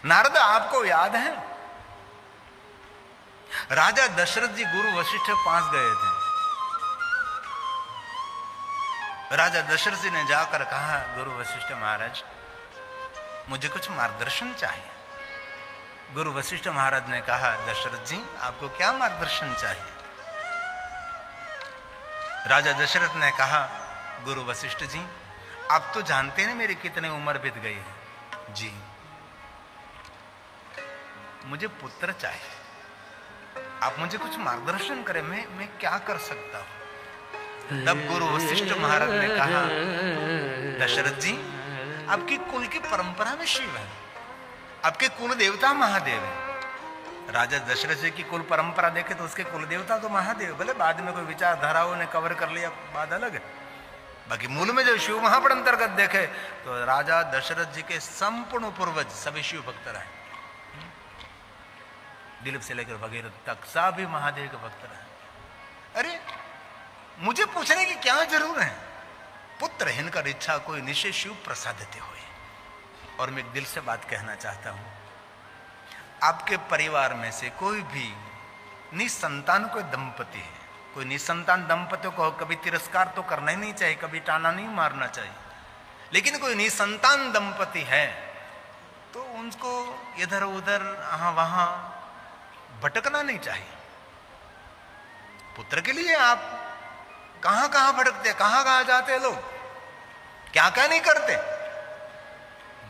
नारद आपको याद है, राजा दशरथ जी गुरु वशिष्ठ के पास गए थे। राजा दशरथ जी ने जाकर कहा, गुरु वशिष्ठ महाराज मुझे कुछ मार्गदर्शन चाहिए। गुरु वशिष्ठ महाराज ने कहा, दशरथ जी आपको क्या मार्गदर्शन चाहिए? राजा दशरथ ने कहा, गुरु वशिष्ठ जी आप तो जानते हैं मेरी कितनी उम्र बीत गई है जी, मुझे पुत्र चाहिए, आप मुझे कुछ मार्गदर्शन करें, मैं क्या कर सकता हूं? तब गुरु वशिष्ठ महाराज ने कहा, दशरथ जी आपकी कुल की परंपरा में शिव है, आपके कुल देवता महादेव है। राजा दशरथ जी की कुल परंपरा देखे तो उसके कुल देवता तो महादेव, भले बाद में कोई विचारधाराओं ने कवर कर लिया, बात अलग है। बाकी मूल में जो शिव महापड़ अंतर्गत देखे तो राजा दशरथ जी के संपूर्ण पूर्वज सभी शिव भक्त रहे, दिलीप से लेकर भगीरथ तक सभी महादेव के भक्त रहे। अरे मुझे पूछने की क्या जरूर है, पुत्र हिनकर इच्छा कोई निश्चय शिव प्रसादते हुए। और मैं दिल से बात कहना चाहता हूं, आपके परिवार में से कोई भी निसंतान कोई दंपति है, कोई निसंतान दंपति को कभी तिरस्कार तो करना ही नहीं चाहिए, कभी टाना नहीं मारना चाहिए, लेकिन कोई निसंतान दंपति है तो उनको इधर उधर वहां भटकना नहीं चाहिए। पुत्र के लिए आप कहां कहां भटकते, कहां कहां जाते लोग, क्या क्या नहीं करते।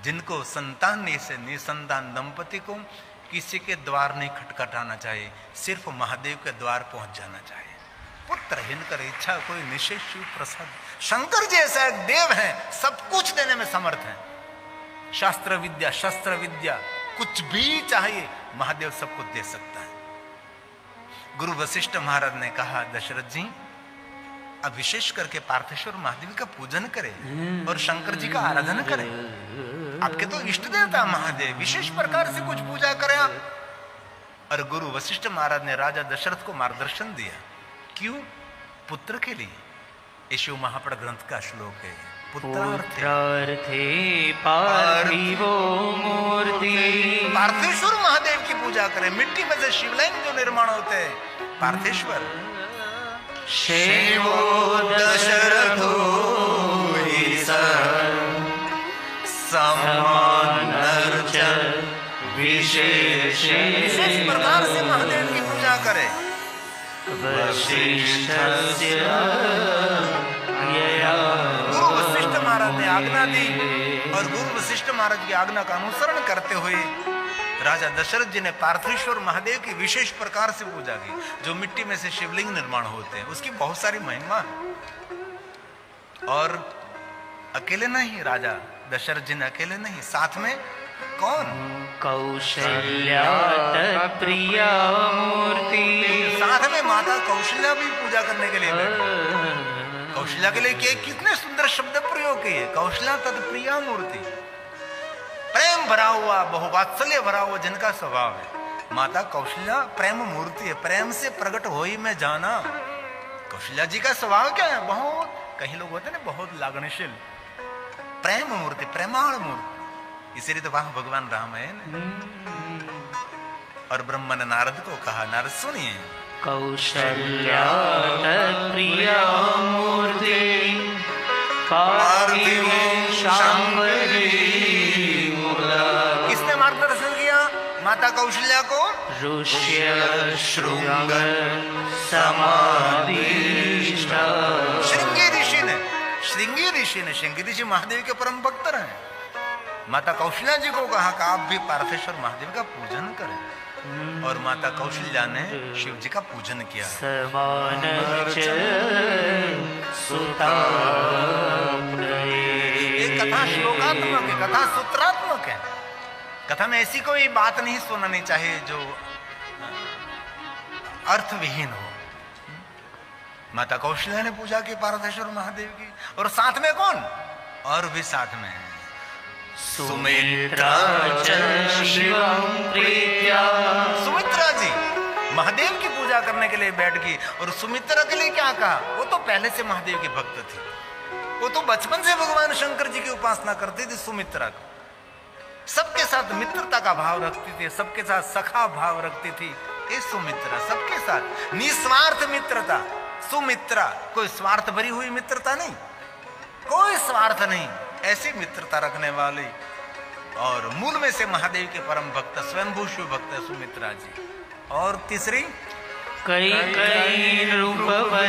जिनको संतान नहीं से निसंतान दंपति को किसी के द्वार नहीं खटखटाना चाहिए, सिर्फ महादेव के द्वार पहुंच जाना चाहिए। पुत्र हिनकर इच्छा कोई निश्चय शिव प्रसाद। शंकर जैसा एक देव है, सब कुछ देने में समर्थ है। शास्त्र विद्या शस्त्र विद्या कुछ भी चाहिए महादेव सब कुछ दे सकता है। गुरु वशिष्ठ महाराज ने कहा, दशरथ जी अब विशेष करके पार्थेश्वर महादेव का पूजन करें और शंकर जी का आराधना करें। आपके तो इष्ट देवता महादेव, विशेष प्रकार से कुछ पूजा करें आप। और गुरु वशिष्ठ महाराज ने राजा दशरथ को मार्गदर्शन दिया। क्यों? पुत्र के लिए। ये शिव महापड़ ग्रंथ का श्लोक है, पुत्रार्थे पार्थिवो मूर्ति। पार्थेश्वर महादेव की पूजा करें। मिट्टी में से शिवलिंग जो निर्माण होते हैं पार्थेश्वर। शिवो दशरथो समानर्च विशेष प्रकार से महादेव की पूजा करें। वशिष्ठस्य गुरु वशिष्ठ महाराज ने आज्ञा दी और गुरु वशिष्ठ महाराज की आज्ञा का अनुसरण करते हुए राजा दशरथ जी ने पार्थेश्वर महादेव की विशेष प्रकार से पूजा की। जो मिट्टी में से शिवलिंग निर्माण होते हैं उसकी बहुत सारी महिमा है। और अकेले नहीं, राजा दशरथ जी ने अकेले नहीं, साथ में कौन? कौशल्या प्रिया मूर्ति। साथ में माता कौशल्या भी पूजा करने के लिए बैठी। कौशल्या के लिए कितने सुंदर शब्द प्रयोग किए, कौशल्या तत्प्रिया मूर्ति। प्रेम भरा हुआ, बहुवात्सल्य भरा हुआ जिनका स्वभाव है। माता कौशल्या प्रेम मूर्ति है, प्रेम से प्रकट हो ही में जाना। कौशल्या जी का स्वभाव क्या है? बहुत, कहीं लोग होते हैं ना बहुत लागणशील, प्रेम मूर्ति, प्रेमाण मूर्ति। इसीलिए तो वहां भगवान राम है ना। और ब्रह्मा ने नारद को कहा, नारद सुनिए, कौशल्या प्रिया मूर्ति पार्थिव शांभवी। किसने मार्गदर्शन किया माता कौशल्या को? ऋष्य शृंग समादिष्ट। श्रृंगी ऋषि ने, श्रृंगी ऋषि ने, श्रृंगी ऋषि महादेव के परम भक्त हैं। माता कौशल्या जी को कहा कि आप भी पार्थेश्वर महादेव का पूजन करें। और माता कौशल्या ने शिव जी का पूजन किया। ये कथा श्लोकात्मक है, कथा सूत्रात्मक है। कथा में ऐसी कोई बात नहीं सुनानी चाहिए जो अर्थविहीन हो। माता कौशल्या ने पूजा की पार्थेश्वर महादेव की। और साथ में कौन? और भी साथ में है सुमित्रा सुमित्रा जी महादेव की पूजा करने के लिए बैठ गई। और सुमित्रा के लिए क्या कहा? वो तो पहले से महादेव की भक्त थी, वो तो बचपन से भगवान शंकर जी की उपासना करती थी सुमित्रा को। सबके साथ मित्रता का भाव रखती थी, सबके साथ सखा भाव रखती थी। ये सुमित्रा सबके साथ निस्वार्थ मित्रता, सुमित्रा, कोई स्वार्थ भरी हुई मित्रता नहीं, कोई स्वार्थ नहीं, ऐसी मित्रता रखने वाली। और मूल में से महादेव के परम भक्त स्वयंभू शिव भक्त है सुमित्रा जी। और तीसरी कैकेयी नृपवल्लभा,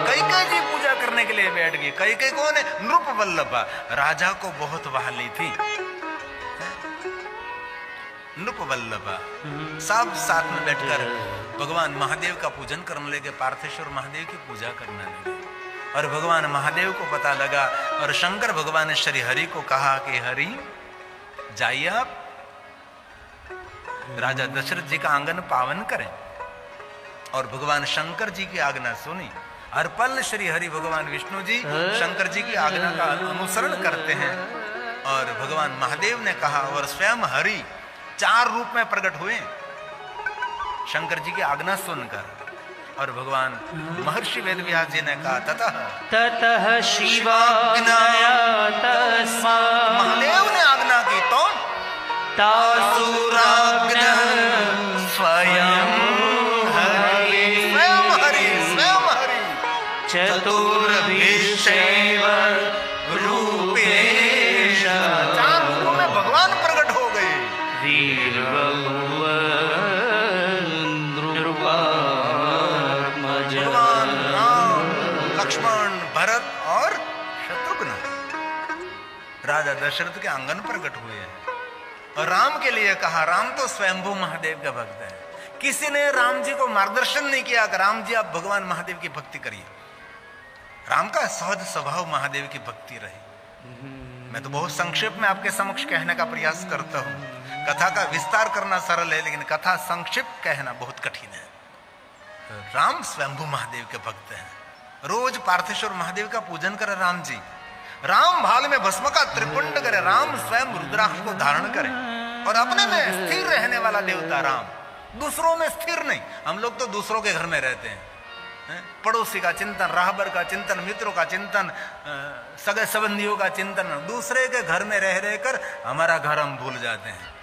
कैकेयी जी पूजा करने के लिए बैठ गई। कैकेयी कौन है? नृपवल्लभा, राजा को बहुत वहाली थी। नृपवल्लभा सब साथ में बैठकर भगवान महादेव का पूजन करने लगे, पार्थेश्वर महादेव की पूजा करने लगे। और भगवान महादेव को पता लगा और शंकर भगवान ने श्री हरि को कहा कि हरि जाइए आप राजा दशरथ जी का आंगन पावन करें। और भगवान शंकर जी की आज्ञा सुनी। हर पल श्री हरि भगवान विष्णु जी शंकर जी की आज्ञा का अनुसरण करते हैं। और भगवान महादेव ने कहा और स्वयं हरि 4 रूप में प्रकट हुए शंकर जी की आज्ञा सुनकर। और भगवान महर्षि वेदव्यास जी ने कहा ततः शिवाज्ञया तस्मात्, महादेव ने आज्ञा की तो तासुराज्ञा स्वयं हरि, स्वयं हरि, स्वयं हरि चतुर्भिश्चैव रूपेश, 4 रूपों में भगवान प्रकट हो गए। भगवान राम, लक्ष्मण, भरत और शत्रुघ्न राजा दशरथ के आंगन प्रकट हुए हैं। और राम के लिए कहा, राम तो स्वयंभू महादेव का भक्त है। किसी ने राम जी को मार्गदर्शन नहीं किया कि राम जी आप भगवान महादेव की भक्ति करिए। राम का सहज स्वभाव महादेव की भक्ति रही। मैं तो बहुत संक्षेप में आपके समक्ष कहने का प्रयास करता हूं। कथा का विस्तार करना सरल है, लेकिन कथा संक्षिप्त कहना बहुत कठिन है। राम स्वयंभू महादेव के भक्त हैं। रोज पार्थेश्वर महादेव का पूजन करे राम जी। राम भाल में भस्म का त्रिपुंड करे, राम स्वयं रुद्राक्ष को धारण करे। और अपने में स्थिर रहने वाला देवता राम, दूसरों में स्थिर नहीं। हम लोग तो दूसरों के घर में रहते हैं, पड़ोसी का चिंतन, राहबर का चिंतन, मित्रों का चिंतन, सगे संबंधियों का चिंतन, दूसरे के घर में रह रहकर हमारा घर हम भूल जाते हैं।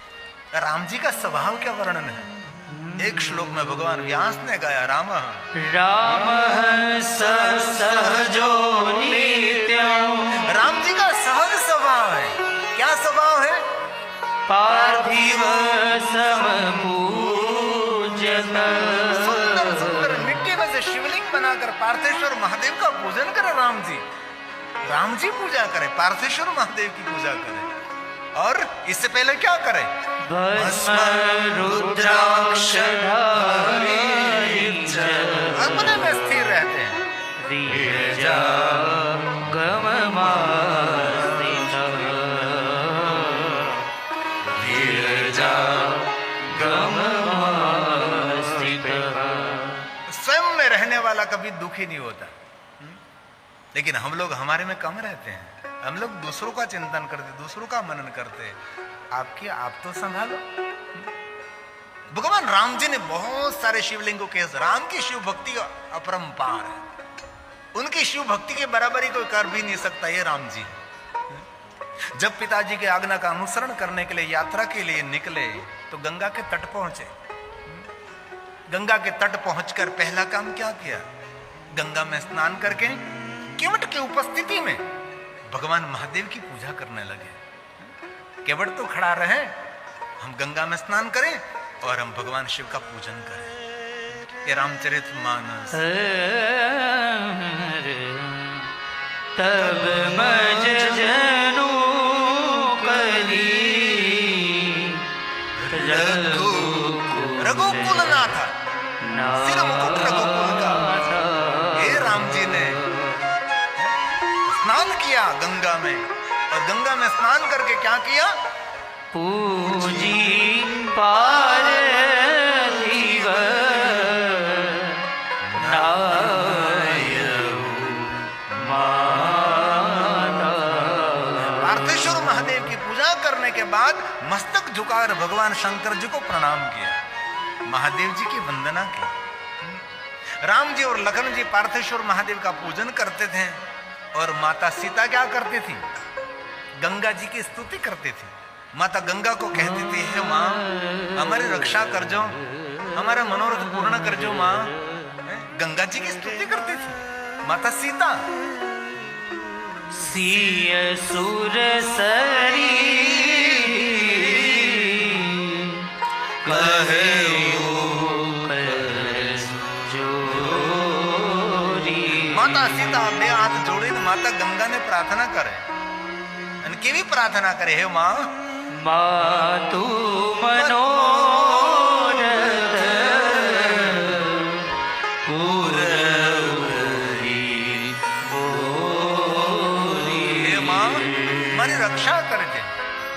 राम जी का स्वभाव क्या वर्णन है? एक श्लोक में भगवान व्यास ने गाया, राम सहजो नित्यम्, राम जी का सहज स्वभाव है। क्या स्वभाव है? पार्थिव समपूज्यत, सुंदर सुंदर मिट्टी में से शिवलिंग बनाकर पार्थेश्वर महादेव का पूजन करे राम जी। राम जी पूजा करे, पार्थेश्वर महादेव की पूजा करे। और इससे पहले क्या करे? भस्म रुद्राक्षधारी अपने में स्थिर रहते हैं। स्वयं में रहने वाला कभी दुखी नहीं होता। लेकिन हम लोग हमारे में कम रहते हैं। हम लोग दूसरों का चिंतन करते, दूसरों का मनन करते। आपकी आप तो संभालो। भगवान राम जी ने बहुत सारे शिवलिंगों के, राम की शिव भक्ति अपरंपार है। उनकी शिव भक्ति के बराबरी कोई कर भी नहीं सकता ये राम जी। जब पिताजी के आज्ञा का अनुसरण करने के लिए यात्रा के लिए निकले तो गंगा के तट पहुंचे। गंगा के तट पहुंचकर पहला काम क्या किया? गंगा में स्नान करके केवट की उपस्थिति में भगवान महादेव की पूजा करने लगे। केवट तो खड़ा रहे, हम गंगा में स्नान करें और हम भगवान शिव का पूजन करें। ये रामचरितमानस। तब मज जनु कली रघुकुल नाथ, सिर मुकुट रघुकुल का। हे राम जी ने स्नान किया गंगा में, और गंगा में स्नान करके क्या किया? पूजी पार्थिव पार्थेश्वर महादेव की पूजा करने के बाद मस्तक झुकाकर भगवान शंकर जी को प्रणाम किया, महादेव जी की वंदना की। राम जी और लखन जी पार्थेश्वर महादेव का पूजन करते थे। और माता सीता क्या करती थी? गंगा जी की स्तुति करते थे। माता गंगा को कहती थी, हे माँ हमारी रक्षा कर जो, हमारा मनोरथ पूर्ण कर जो माँ। गंगा जी की स्तुति करती थी माता सीता। सिय सुर सरी कहे माता सीता बे हाथ जोड़ी माता गंगा ने प्रार्थना करे, केवी प्रार्थना करे, हे माँ मातु मनोरथ हे माँ मारी रक्षा करजे,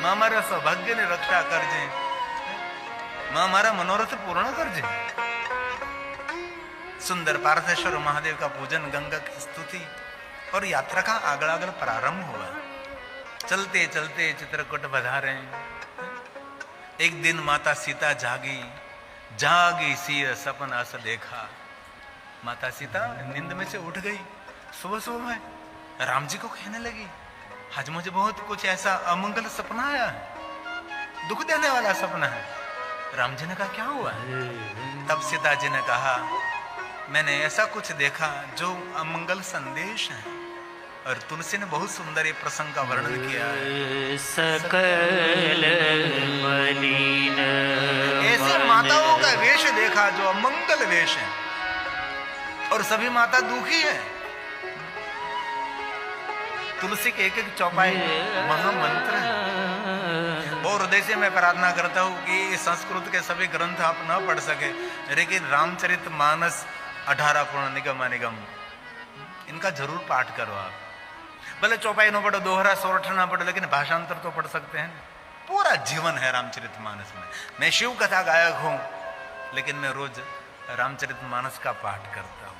माँ मारा सौभाग्य ने रक्षा करजे, माँ मारा मनोरथ पूर्ण करजे। सुंदर पार्थेश्वर महादेव का पूजन, गंगा की स्तुति और यात्रा का आगल आगल प्रारंभ हुआ। चलते चलते चित्रकूट पधारे। एक दिन माता सीता जागी, जागी सी सपन अस देखा। माता सीता नींद में से उठ गई। सुबह सुबह में राम जी को कहने लगी, आज मुझे बहुत कुछ ऐसा अमंगल सपना आया है, दुख देने वाला सपना है। राम जी ने कहा क्या हुआ? तब सीता जी ने कहा, मैंने ऐसा कुछ देखा जो अमंगल संदेश है। और तुलसी ने बहुत सुंदर ये प्रसंग का वर्णन किया है। सकल मलिन ऐसे माताओं का वेश देखा जो अमंगल वेश है, और सभी माता दुखी है। तुलसी के एक एक चौपाई महामंत्र है। बहुत हृदय से मैं प्रार्थना करता हूँ कि संस्कृत के सभी ग्रंथ आप न पढ़ सके, लेकिन रामचरित मानस 18 पूर्ण निगम निगम इनका जरूर पाठ करो आप। भले चौपाई न पढ़ो, दोहरा सोरठ ना पढ़ो, लेकिन भाषांतर तो पढ़ सकते हैं। पूरा जीवन है रामचरितमानस में। मैं शिव कथा गायक हूं, लेकिन मैं रोज रामचरितमानस का पाठ करता हूं।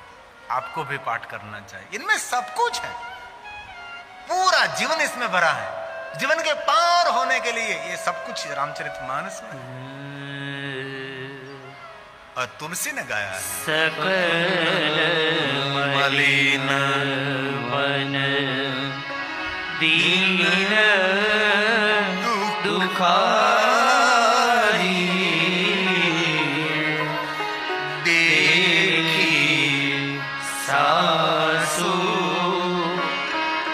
आपको भी पाठ करना चाहिए। इनमें सब कुछ है, पूरा जीवन इसमें भरा है। जीवन के पार होने के लिए ये सब कुछ रामचरितमानस में है। और तुलसी ने गाया है, सकल मलिन मन दीन दुखारी देखी सासु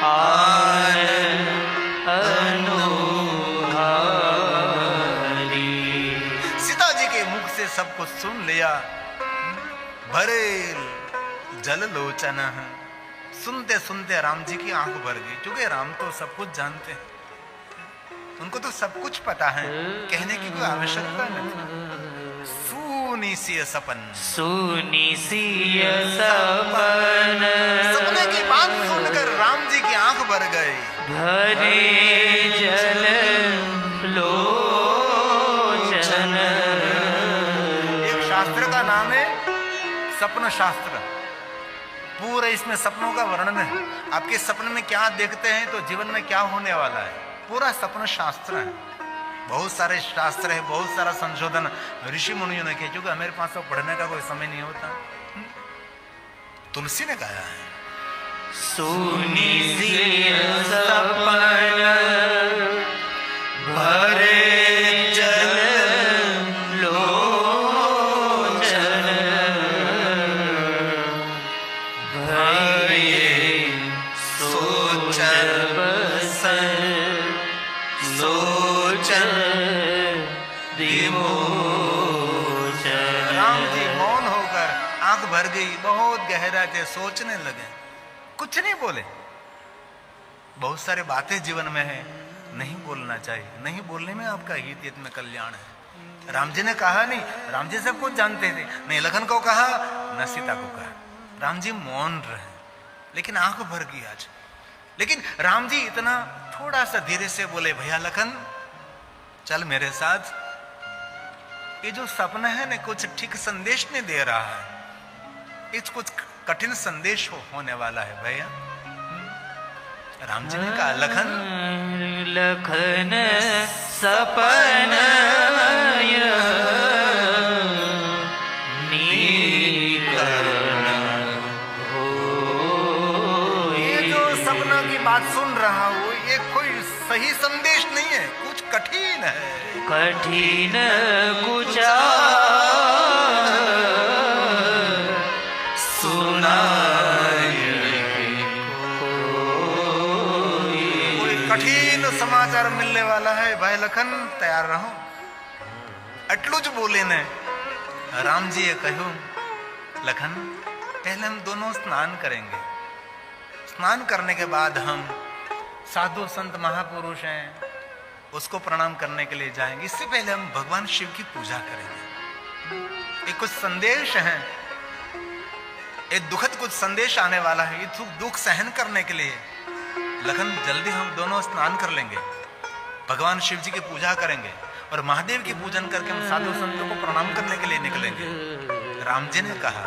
आन अनुहारी। सीता जी के मुख से सब कुछ सुन लिया। भरे जल लोचन, सुनते सुनते राम जी की आंख भर गई, क्योंकि राम तो सब कुछ जानते हैं, उनको तो सब कुछ पता है, कहने की कोई आवश्यकता नहीं। सुनी सी सपन, सुनी सिय सपन, सपने की बात सुनकर राम जी की आंख भर गई। भरे जल लोचन। एक शास्त्र का नाम है सपन शास्त्र। पूरे इसमें सपनों का वर्णन है। आपके सपने में क्या देखते हैं तो जीवन में क्या होने वाला है, पूरा सपन शास्त्र है। बहुत सारे शास्त्र है, बहुत सारा संशोधन ऋषि मुनियों ने किया, क्योंकि हमारे पास तो पढ़ने का कोई समय नहीं होता। तुलसी ने गाया है, सुनी सिय सपन भरे जल लोचन। भये सोचन बसन लोचन विमोचन। राम जी मौन होकर आंख भर गई, बहुत गहरा थे, सोचने लगे, कुछ नहीं बोले। बहुत सारे बातें जीवन में है, नहीं बोलना चाहिए। नहीं बोलने में आपका हित में कल्याण है। राम जी ने कहा नहीं, राम जी सब कुछ जानते थे, नहीं लखन को कहा न सीता को कहा। राम जी मौन रहे, लेकिन आंख भर गई आज। लेकिन राम जी इतना थोड़ा सा धीरे से बोले, भैया लखन चल मेरे साथ, ये जो सपना है ना कुछ ठीक संदेश नहीं दे रहा है, ये कुछ कठिन संदेश होने वाला है भैया। राम जी ने कहा, लखन लखन सपन ये जो सपना की बात सुन रहा हूं, ये कोई सही है कठिन कुचा कोई कठिन समाचार मिलने वाला है भाई लखन तैयार रहो। अटलू ज बोले ने राम जी ये कहो लखन पहले हम दोनों स्नान करेंगे, स्नान करने के बाद हम साधु संत महापुरुष हैं उसको प्रणाम करने के लिए जाएंगे। इससे पहले हम भगवान शिव की पूजा करेंगे। एक कुछ संदेश है, एक दुखद कुछ संदेश आने वाला है, ये दुख सहन करने के लिए लखन जल्दी हम दोनों स्नान कर लेंगे, भगवान शिव जी की पूजा करेंगे और महादेव की पूजन करके हम साधु संतों को प्रणाम करने के लिए निकलेंगे। राम जी ने कहा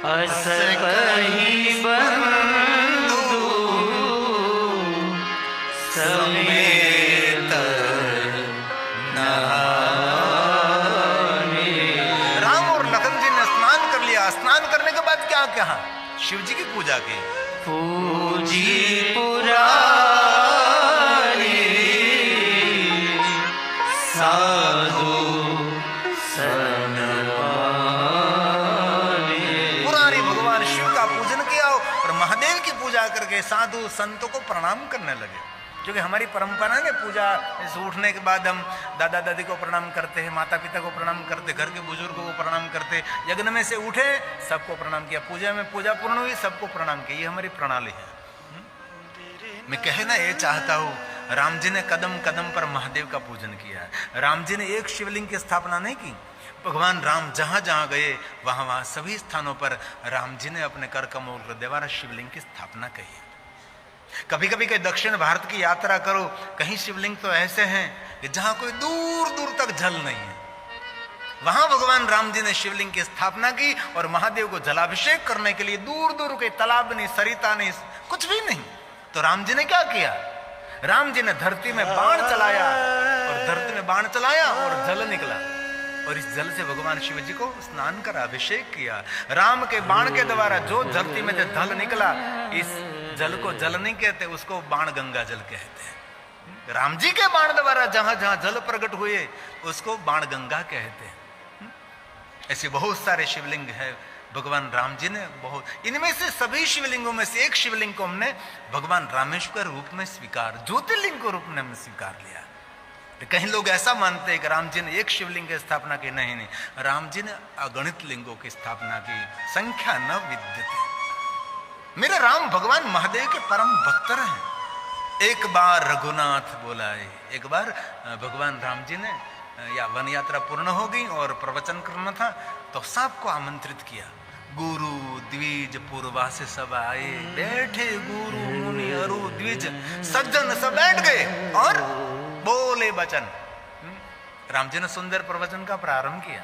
अस कही बंधु समेत राम और लखन जी ने स्नान कर लिया। स्नान करने के बाद क्या कहा? शिव जी की पूजा की। पूजी पुरारी साधु पुरारी भगवान शिव का पूजन किया और महादेव की पूजा करके साधु संतों को प्रणाम करने लगे। क्योंकि हमारी परंपरा है पूजा उठने के बाद हम दादा दादी को प्रणाम करते हैं, माता पिता को प्रणाम करते, घर के बुजुर्गों को प्रणाम करते, यज्ञ में से उठे सबको प्रणाम किया, पूजा में पूजा पूर्ण हुई सबको प्रणाम किया। ये हमारी प्रणाली है। मैं कहना ये चाहता हूँ राम जी ने कदम कदम पर महादेव का पूजन किया। राम जी ने एक शिवलिंग की स्थापना नहीं की, भगवान राम जहां जहां गए वहां वहां सभी स्थानों पर राम जी ने अपने कर कमल द्वारा शिवलिंग की स्थापना की। कभी कभी कहीं दक्षिण भारत की यात्रा करो, कहीं शिवलिंग तो ऐसे हैं कि जहां कोई दूर दूर तक जल नहीं है, वहां भगवान राम जी ने शिवलिंग की स्थापना की और महादेव को जलाभिषेक करने के लिए दूर दूर के तालाब नहीं, सरिता नहीं, कुछ भी नहीं। तो राम जी ने क्या किया? राम जी ने धरती में बाण चलाया और धरती में बाण चलाया और जल निकला और इस जल से भगवान शिव जी को स्नान कर अभिषेक किया। राम के बाण के द्वारा जो धरती में से जल निकला, इस जल को जल नहीं कहते, उसको बाण गंगा जल कहते हैं। राम जी के बाण द्वारा जहां जहां जल प्रकट हुए उसको बाण गंगा कहते हैं। ऐसे बहुत सारे शिवलिंग है भगवान राम जी ने बहुत, इनमें से सभी शिवलिंगों में से एक शिवलिंग को हमने भगवान रामेश्वर रूप में स्वीकार, ज्योतिर्लिंग को रूप में हमने स्वीकार लिया। कहीं लोग ऐसा मानते हैं कि राम जी ने एक शिवलिंग की स्थापना की, नहीं नहीं, राम जी ने अगणित लिंगों की स्थापना की, संख्या न विद्यते। मेरे राम भगवान महादेव के परम भक्त हैं। एक बार रघुनाथ बोलाए, एक बार भगवान राम जी ने या वन यात्रा पूर्ण हो गई और प्रवचन करना था तो सबको आमंत्रित किया। गुरु द्विज पूर्वा से सब आए, बैठे गुरु मुनि अरु द्विज सज्जन सब बैठ गए और बोले वचन। राम जी ने सुंदर प्रवचन का प्रारंभ किया।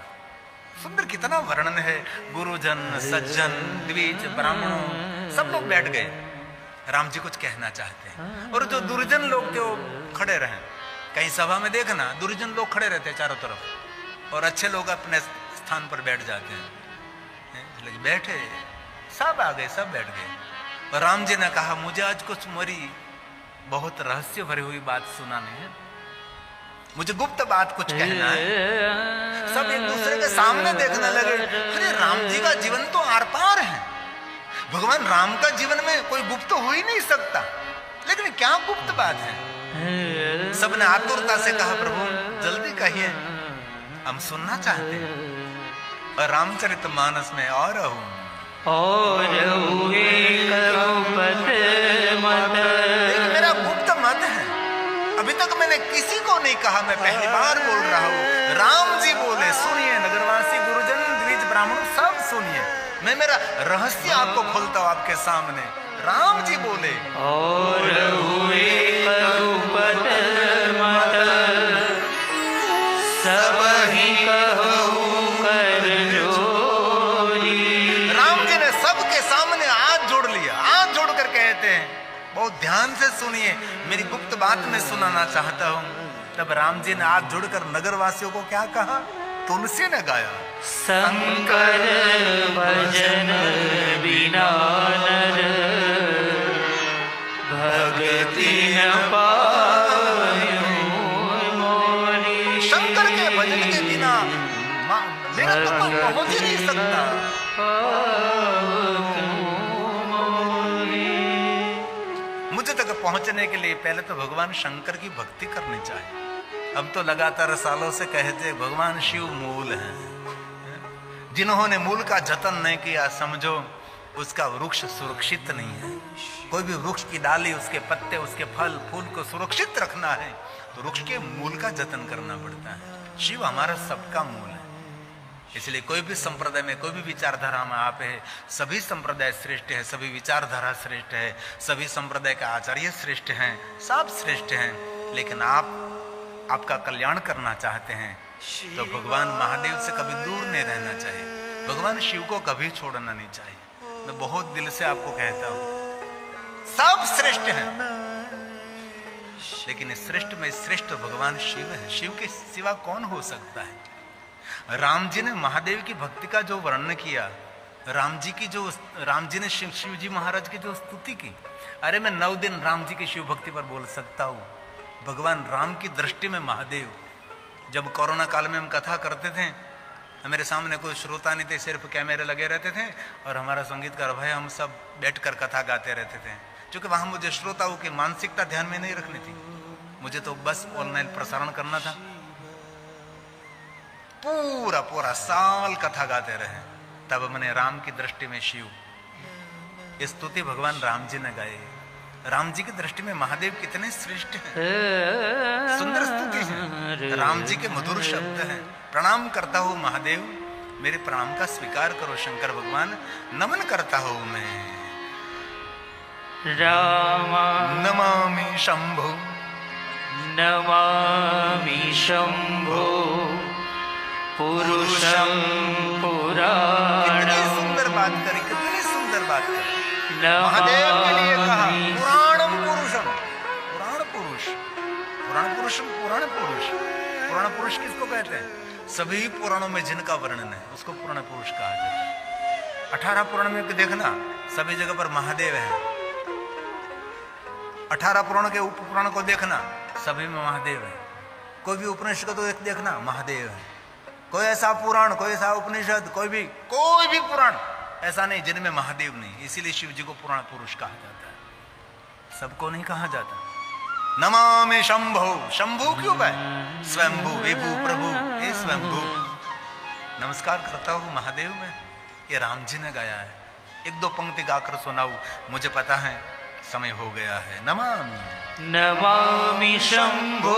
सुंदर कितना वर्णन है, गुरुजन सज्जन द्विज ब्राह्मणों सब लोग बैठ गए। राम जी कुछ कहना चाहते हैं और जो दुर्जन लोग थे वो खड़े रहे। कहीं सभा में देखना दुर्जन लोग खड़े रहते हैं चारों तरफ और अच्छे लोग अपने स्थान पर बैठ जाते हैं। लेकिन बैठे सब आ गए, सब बैठ गए और राम जी ने कहा मुझे आज कुछ मेरी बहुत रहस्य भरी हुई बात सुनानी है, मुझे गुप्त बात कुछ कहना है। सब एक दूसरे के सामने देखने लगे। अरे राम जी का जीवन तो आर पार है, भगवान राम का जीवन में कोई गुप्त हो ही नहीं सकता, लेकिन क्या गुप्त बात है? सबने आतुरता से कहा प्रभु जल्दी कहिए, हम सुनना चाहते हैं। और रामचरितमानस में और मेरा गुप्त मत है, अभी तक मैंने किसी को नहीं कहा, मैं पहली बार बोल रहा हूँ। राम जी बोले, सुनिए नगरवासी गुरुजन द्विज ब्राह्मण सब सुनिए, मैं मेरा रहस्य आपको खोलता हूँ आपके सामने। राम जी बोले और सब ही राम जी ने सबके सामने हाथ जोड़ लिया, हाथ जोड़ कर कहते हैं बहुत ध्यान से सुनिए, मेरी गुप्त बात मैं सुनाना चाहता हूँ। तब राम जी ने हाथ जोड़कर नगरवासियों को क्या कहा? तुलसी ने गाया, शंकर भजन बिना नर भगति न पायो भजन के बिना मेरा तो पहुंच ही नहीं सकता। मुझे तक पहुंचने के लिए पहले तो भगवान शंकर की भक्ति करनी चाहिए। हम तो लगातार सालों से कहते भगवान शिव मूल है। जिन्होंने मूल का जतन नहीं किया, समझो उसका वृक्ष सुरक्षित नहीं है। कोई भी वृक्ष की डाली, उसके पत्ते, उसके फल फूल को सुरक्षित रखना है तो वृक्ष के मूल का जतन करना पड़ता है। शिव हमारा सबका मूल है। इसलिए कोई भी संप्रदाय में, कोई भी विचारधारा में आप है, सभी संप्रदाय श्रेष्ठ है, सभी विचारधारा श्रेष्ठ है, सभी संप्रदाय के आचार्य श्रेष्ठ हैं, सब श्रेष्ठ हैं। लेकिन आपका कल्याण करना चाहते हैं तो भगवान महादेव से कभी दूर नहीं रहना चाहिए। भगवान शिव को कभी छोड़ना नहीं चाहिए। मैं बहुत दिल से आपको कहता हूं, सब श्रेष्ठ हैं, लेकिन श्रेष्ठ में श्रेष्ठ भगवान शिव है। शिव के सिवा कौन हो सकता है? राम जी ने महादेव की भक्ति का जो वर्णन किया, राम जी ने शिव जी महाराज की जो स्तुति की, अरे मैं 9 दिन राम जी की शिव भक्ति पर बोल सकता हूं। भगवान राम की दृष्टि में महादेव। जब कोरोना काल में हम कथा करते थे, मेरे सामने कोई श्रोता नहीं थे, सिर्फ कैमरे लगे रहते थे और हमारा संगीतकार भाई, हम सब बैठकर कथा गाते रहते थे। क्योंकि वहां मुझे श्रोताओं की मानसिकता ध्यान में नहीं रखनी थी, मुझे तो बस ऑनलाइन प्रसारण करना था। पूरा साल कथा गाते रहे। तब मैंने राम की दृष्टि में शिव, स्तुति भगवान राम जी ने गाई। राम जी की दृष्टि में महादेव कितने श्रेष्ठ हैं। सुंदर स्तुति है, राम जी के मधुर शब्द हैं। प्रणाम करता हूं महादेव, मेरे प्रणाम का स्वीकार करो शंकर भगवान। नमन करता हूं मैं रामा नमामि शंभो, नमामि शंभो पुरुषं पुराणं। कितनी सुंदर बात करी, कितनी सुंदर बात करी। महादेव के लिए कहा पुराणम पुरुषम, पुराण पुरुष, पुराण पुरुषम, पुराण पुरुष। पुराण पुरुष किसको कहते हैं? सभी पुराणों में जिनका वर्णन है उसको पुराण पुरुष कहा जाता है। 18 पुराण में देखना, सभी जगह पर महादेव है। 18 पुराण के उप पुराण को देखना, सभी में महादेव है। कोई भी उपनिषद को तो देखना, महादेव है। कोई ऐसा पुराण, कोई ऐसा उपनिषद, कोई भी पुराण ऐसा नहीं जिनमें महादेव नहीं। इसीलिए शिव जी को पुराण पुरुष कहा जाता है, सबको नहीं कहा जाता। नमामि शंभो, शंभु क्यों है? स्वयंभू, विभू, प्रभु, हे स्वयंभू। नमस्कार करता हूं महादेव में। ये राम जी ने गाया है। 1-2 पंक्ति गाकर सुनाऊं, मुझे पता है समय हो गया है। नमामि शंभो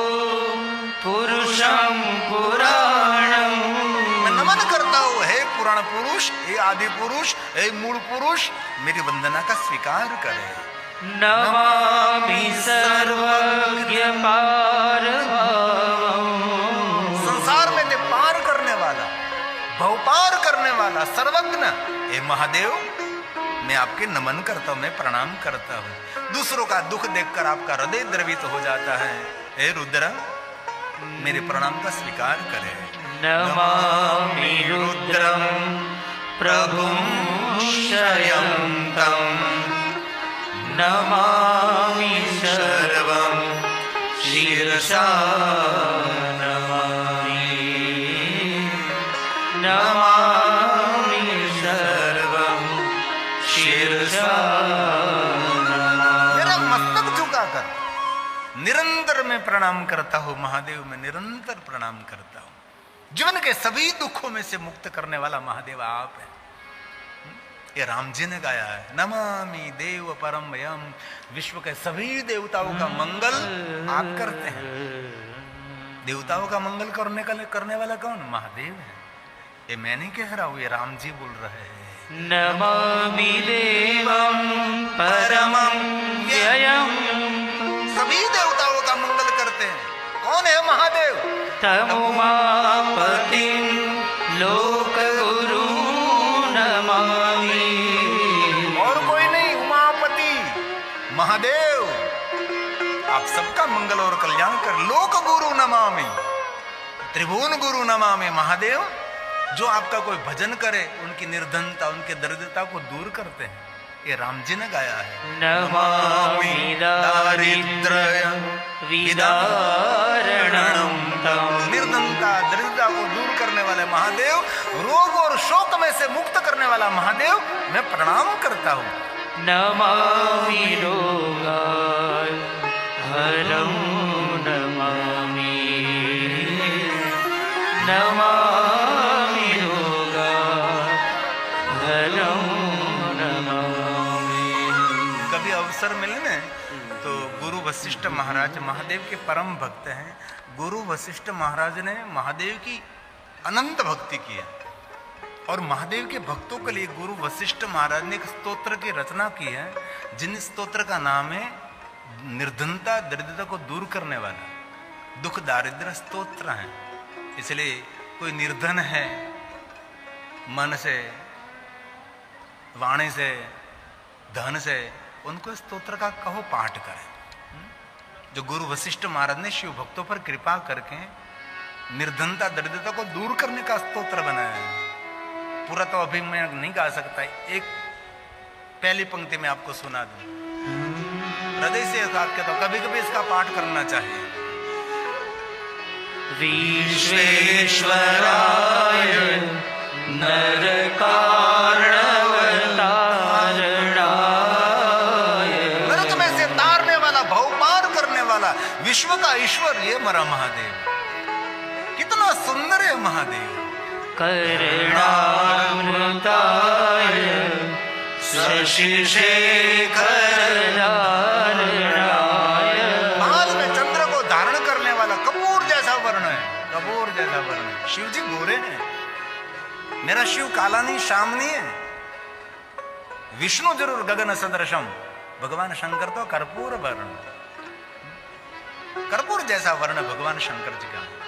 पुरुषं पुराणं। मैं नमन करता हूं हे पुराण पुरुष, हे आदि पुरुष, हे मूल पुरुष, मेरी वंदना का स्वीकार करे। नमामि सर्वज्ञ पारभावं। संसार में ते पार करने वाला, भवपार करने वाला, सर्वज्ञ हे महादेव, मैं आपके नमन करता हूं, मैं प्रणाम करता हूं। दूसरों का दुख देखकर आपका हृदय द्रवित हो जाता है। हे रुद्र, मेरे प्रणाम का स्वीकार करें। नमामि रुद्रं प्रभुं शयन्तं। नमामि सर्वं शिरसा नमामि। नमामि सर्वं शिरसा नमामि। मेरा मस्तक झुकाकर निरंतर मैं प्रणाम करता हूं महादेव, में निरंतर प्रणाम करता हूं। जीवन के सभी दुखों में से मुक्त करने वाला महादेव आप है। ये राम जी ने गाया है। नमामि देव परम यम। विश्व के सभी देवताओं का मंगल आप करते हैं। देवताओं का मंगल करने वाला कौन? महादेव है। ये मैं नहीं कह रहा हूं, ये राम जी बोल रहे हैं। नमामि देवं परमं व्ययम्। सभी देवताओं का मंगल करते हैं। कौन है महादेव? तमुमापतिं लोकगुरु नमामि। और कोई नहीं, उमापति महादेव आप सबका मंगल और कल्याण कर। लोक गुरु नमामि, त्रिभुवन गुरु नमामि। महादेव जो आपका कोई भजन करे उनकी निर्धनता, उनके दरिद्रता को दूर करते हैं। ये राम जी ने गाया है। नमामि दारिद्र्य विदारणं तं। निर्धनता, दरिद्रता महादेव, रोग और शोक में से मुक्त करने वाला महादेव, मैं प्रणाम करता हूं। नमामि रोगाय हरं नमामि, नमामि रोगाय हरं नमामि। कभी अवसर मिलने तो गुरु वशिष्ठ महाराज महादेव के परम भक्त हैं। गुरु वशिष्ठ महाराज ने महादेव की अनंत भक्ति की है और महादेव के भक्तों के लिए गुरु वशिष्ठ महाराज ने एक स्तोत्र की रचना की है, जिन स्तोत्र का नाम है निर्धनता दरिद्रता को दूर करने वाला दुख दारिद्र स्तोत्र है। इसलिए कोई निर्धन है, मन से, वाणी से, धन से, उनको स्तोत्र का कहो पाठ करें। जो गुरु वशिष्ठ महाराज ने शिव भक्तों पर कृपा करके निर्धनता दरिद्रता को दूर करने का स्तोत्र बनाया है। पूरा तो अभी मैं नहीं गा सकता, एक पहली पंक्ति में आपको सुना दूं, हृदय से तो कभी कभी इसका पाठ करना चाहिए। विश्वेश्वराय नरकारणवतारणाय, नरक में से तारने वाला, भव पार करने वाला, विश्व का ईश्वर ये मेरा महादेव। कितना सुंदर है महादेव। करणामृताय शशिशेखरधारणाय, बाल में चंद्र को धारण करने वाला, कपूर जैसा वर्ण है, कपूर जैसा वर्ण है। शिव जी गोरे हैं, मेरा शिव काला नहीं श्याम नहीं है। विष्णु जरूर गगन सदृशम, भगवान शंकर तो कर्पूर वर्ण, कर्पूर जैसा वर्ण भगवान शंकर जी का है।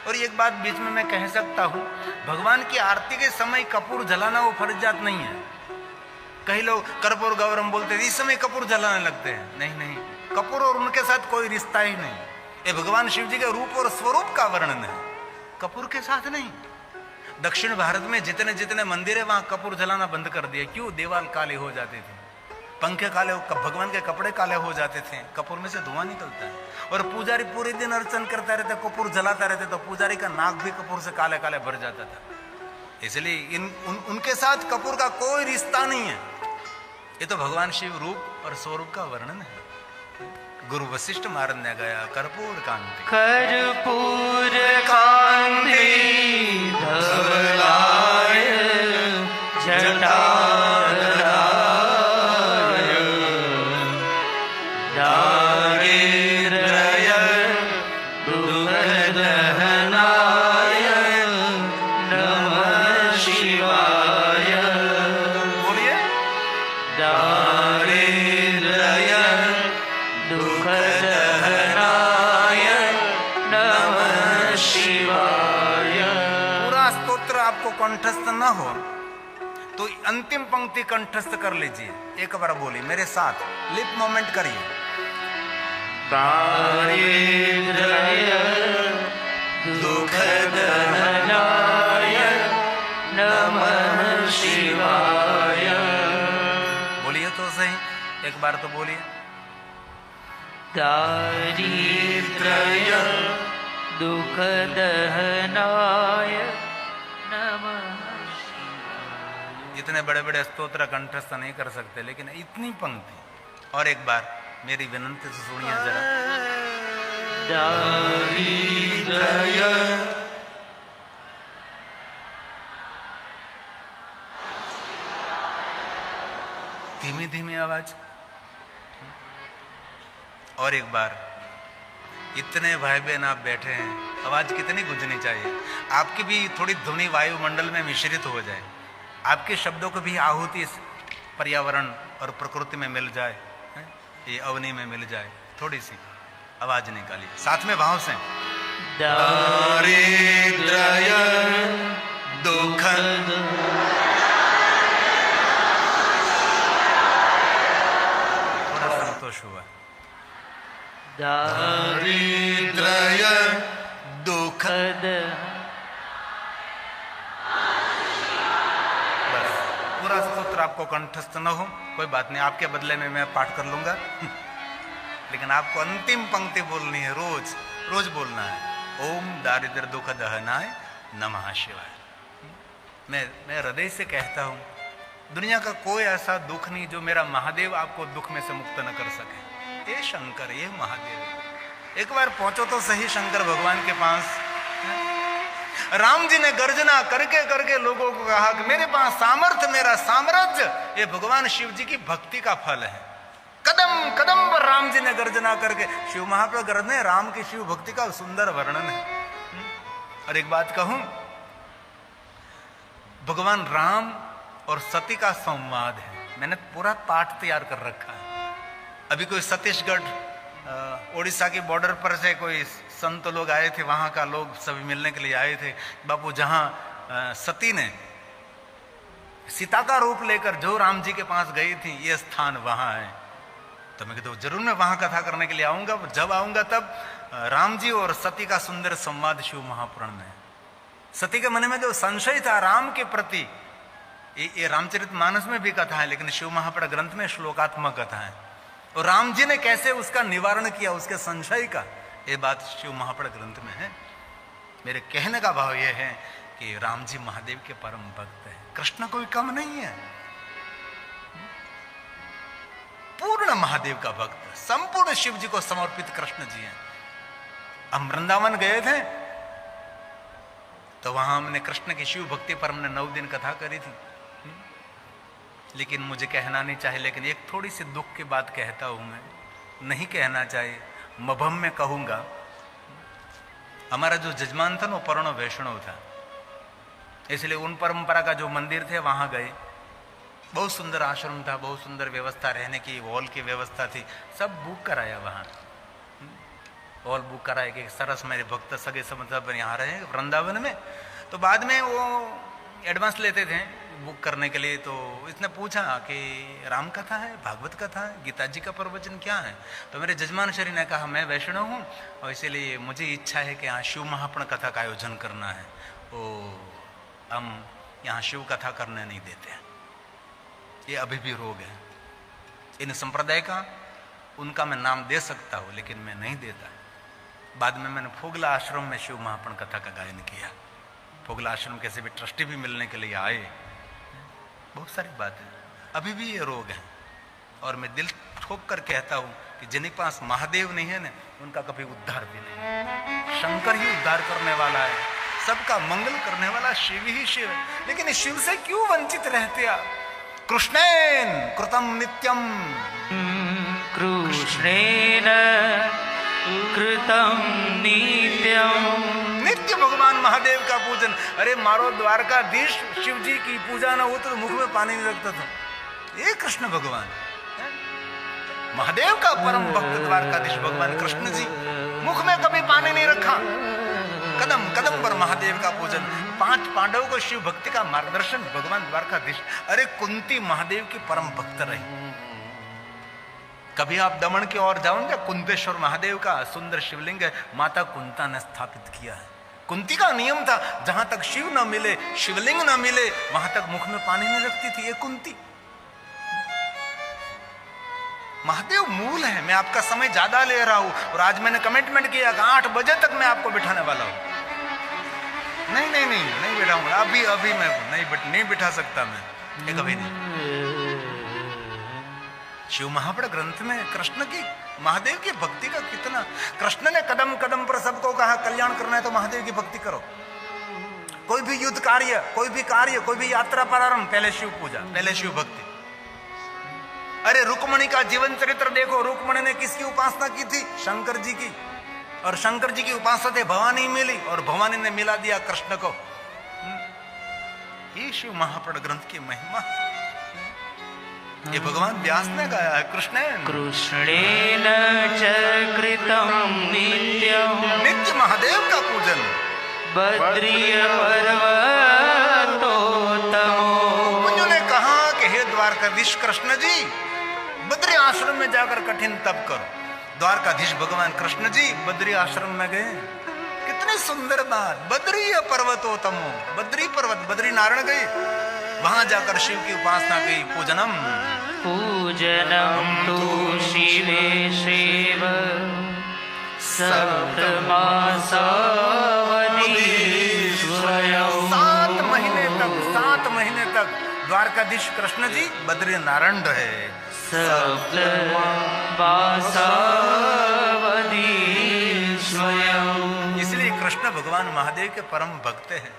और एक बात बीच में मैं कह सकता हूं, भगवान की आरती के समय कपूर जलाना वो फर्जात नहीं है। कई लोग कर्पूर गौरम बोलते हैं, इस समय कपूर जलाने लगते हैं। नहीं नहीं, कपूर और उनके साथ कोई रिश्ता ही नहीं। ये भगवान शिव जी के रूप और स्वरूप का वर्णन है, कपूर के साथ नहीं। दक्षिण भारत में जितने जितने मंदिर है वहां कपूर जलाना बंद कर दिया। क्यों? देवाल काले हो जाते थे, पंखे काले, भगवान के कपड़े काले हो जाते थे, कपूर में से धुआं निकलता है। और पुजारी पूरे दिन अर्चन करता रहता, कपूर जलाता रहता, तो पुजारी का नाक भी कपूर से काले काले भर जाता था। इसलिए उनके साथ कपूर का कोई रिश्ता नहीं है। ये तो भगवान शिव रूप और स्वरूप का वर्णन है। गुरु वशिष्ठ महाराज ने गाया कर्पूर कांति, कर्पूर कांति धवलाय जटाधराय, दारिद्र्य दुःखदहनाय नमः शिवाय। बोलिए, दारिद्र्य दुःखदहनाय नमः शिवाय। पूरा स्तोत्र आपको कंठस्थ न हो तो अंतिम पंक्ति कंठस्थ कर लीजिए। एक बार बोलिए मेरे साथ, लिप मोमेंट करिए। दारिद्र्य दुःखदहनाय नमः शिवाय। बोलिए तो सही, एक बार तो बोलिए। दारिद्र्य दुःखदहनाय नमः। इतने बड़े बड़े स्तोत्र कंठस्थ नहीं कर सकते, लेकिन इतनी पंक्ति। और एक बार मेरी विनंती से सुनिए जरा। दारिद्र्य धीमी धीमी आवाज। और एक बार, इतने भाई बहन आप बैठे हैं, आवाज कितनी गूंजनी चाहिए। आपकी भी थोड़ी ध्वनि वायुमंडल में मिश्रित हो जाए, आपके शब्दों को भी आहुति इस पर्यावरण और प्रकृति में मिल जाए, ये अवनी में मिल जाए। थोड़ी सी आवाज निकालिए साथ में भाव से। दारिद्र्य दुख थोड़ा संतोष हुआ। दारिद्र्य दुख, पूरा स्तोत्र आपको कंठस्थ न हो कोई बात नहीं, आपके बदले में मैं पाठ कर लूंगा। लेकिन आपको अंतिम पंक्ति बोलनी है, रोज रोज बोलना है। ओम दारिद्र दुख दहनाय नमः शिवाय। मैं हृदय से कहता हूं, दुनिया का कोई ऐसा दुख नहीं जो मेरा महादेव आपको दुख में से मुक्त न कर सके। ये शंकर, ये महादेव। एक बार पहुंचो तो सही शंकर भगवान के पास। राम जी ने गर्जना करके करके लोगों को कहा कि मेरे पास सामर्थ्य, मेरा साम्राज्य, ये भगवान शिव जी की भक्ति का फल है। कदम कदम पर राम जी ने गर्जना करके, शिव महाप्रगट ने राम की शिव भक्ति का सुंदर वर्णन है। और एक बात कहूं, भगवान राम और सती का संवाद है। मैंने पूरा पाठ तैयार कर रखा है। अभी कोई छत्तीसगढ़ उड़ीसा की बॉर्डर पर से कोई संत लोग आए थे, वहां का लोग सभी मिलने के लिए आए थे। बापू, जहां सती ने सीता का रूप लेकर जो राम जी के पास गई थी, ये स्थान वहां है। तो मैं कहता हूं जरूर मैं वहां कथा करने के लिए आऊंगा। जब आऊंगा तब राम जी और सती का सुंदर संवाद शिव महापुराण में। सती के मन में जो संशय था राम के प्रति, ये रामचरितमानस में भी कथा है, लेकिन शिव महापुराण ग्रंथ में श्लोकात्मक कथा है। और राम जी ने कैसे उसका निवारण किया, उसके संशय का, ये बात शिव महापुराण ग्रंथ में है। मेरे कहने का भाव यह है कि राम जी महादेव के परम भक्त हैं। कृष्ण कोई कम नहीं है, पूर्ण महादेव का भक्त, संपूर्ण शिव जी को समर्पित कृष्ण जी हैं। हम वृंदावन गए थे तो वहां हमने कृष्ण की शिव भक्ति पर हमने 9 दिन कथा करी थी। लेकिन मुझे कहना नहीं चाहिए, लेकिन एक थोड़ी सी दुख की बात कहता हूं मैं, नहीं कहना चाहिए, मभम में कहूंगा। हमारा जो जजमान था ना, वो पर्ण वैष्णव था, इसलिए उन परंपरा का जो मंदिर थे वहां गए। बहुत सुंदर आश्रम था, बहुत सुंदर व्यवस्था, रहने की हॉल की व्यवस्था थी, सब बुक कराया वहां। हॉल बुक कराया कि सरस मेरे भक्त सगे सब यहाँ रहे वृंदावन में। तो बाद में वो एडवांस लेते थे बुक करने के लिए। तो इसने पूछा कि राम कथा है, भागवत कथा है, गीता जी का प्रवचन क्या है? तो मेरे जजमान श्री ने कहा मैं वैष्णव हूँ और इसीलिए मुझे इच्छा है कि यहाँ शिव महापुराण कथा का आयोजन करना है। वो हम यहाँ शिव कथा करने नहीं देते हैं, ये अभी भी रोग है इन संप्रदाय का। उनका मैं नाम दे सकता हूँ लेकिन मैं नहीं देता। बाद में मैंने फोगला आश्रम में शिव महापुराण कथा का गायन किया। फोगला आश्रम कैसे भी ट्रस्टी भी मिलने के लिए आए। बहुत सारी बातें अभी भी ये रोग है। और मैं दिल ठोक कर कहता हूं कि जिनके पास महादेव नहीं है ना, उनका कभी उद्धार भी नहीं। शंकर ही उद्धार करने वाला है, सबका मंगल करने वाला शिव ही शिव है। लेकिन इस शिव से क्यों वंचित रहते आप? कृष्णेन कृतम नित्यम, कृष्णेन कृतम नित्यम, नित्य भगवान महादेव का पूजन। अरे मारो द्वारकाधीश शिव जी की पूजा ना हो तो मुख में पानी नहीं रखता था। ये कृष्ण भगवान, महादेव का परम भक्त द्वारकाधीश भगवान कृष्ण जी, मुख में कभी पानी नहीं रखा। कदम कदम पर महादेव का पूजन। 5 पांडवों को शिव भक्ति का मार्गदर्शन भगवान द्वारकाधीश। अरे कुंती महादेव की परम भक्त रही। कभी आप दमन की ओर जाओगे, कुंतेश्वर महादेव का सुंदर शिवलिंग है, माता कुंता ने स्थापित किया है। कुंती का नियम था जहां तक शिव न मिले, शिवलिंग न मिले, वहां तक मुख में पानी नहीं रखती थी ये कुंती। महादेव मूल है। मैं आपका समय ज्यादा ले रहा हूं और आज मैंने कमिटमेंट किया कि 8 बजे तक मैं आपको बिठाने वाला हूं। नहीं बिठाऊंगा। अभी मैं नहीं बिठा सकता मैं, ये कभी नहीं। शिव महापुराण ग्रंथ में कृष्ण की, महादेव की भक्ति का कितना। कृष्ण ने कदम कदम पर सबको कहा कल्याण करना है तो महादेव की भक्ति करो। कोई भी युद्ध कार्य, कोई भी कार्य, कोई भी यात्रा प्रारंभ, पहले शिव पूजा, पहले शिव भक्ति। अरे रुक्मणी का जीवन चरित्र देखो। रुक्मणी ने किसकी उपासना की थी? शंकर जी की। और शंकर जी की उपासना थे भवानी मिली और भवानी ने मिला दिया कृष्ण को। ये शिव महापुराण ग्रंथ की महिमा, ये भगवान व्यास ने गाया है। कृष्णेन च कृतं नित्यं, नित्य महादेव का पूजन। बद्रीय पर्वतोत्तमो, मुझे ने कहा कि हे द्वारकाधीश कृष्ण जी, बद्री आश्रम में जाकर कठिन तप करो। द्वारकाधीश भगवान कृष्ण जी बद्री आश्रम में गए। कितनी सुंदर बात। बद्रीय पर्वतोत्तमो, बद्री पर्वत, बद्री नारायण गए, वहां जाकर शिव की उपासना की। पूजनम पूजनम तु शिवे शिव सप्तमासवनीश्वरे, तक द्वारकाधीश कृष्ण जी बद्री नारायण रहे। सप्त वासावधि स्वयं। इसलिए कृष्ण भगवान महादेव के परम भक्त हैं।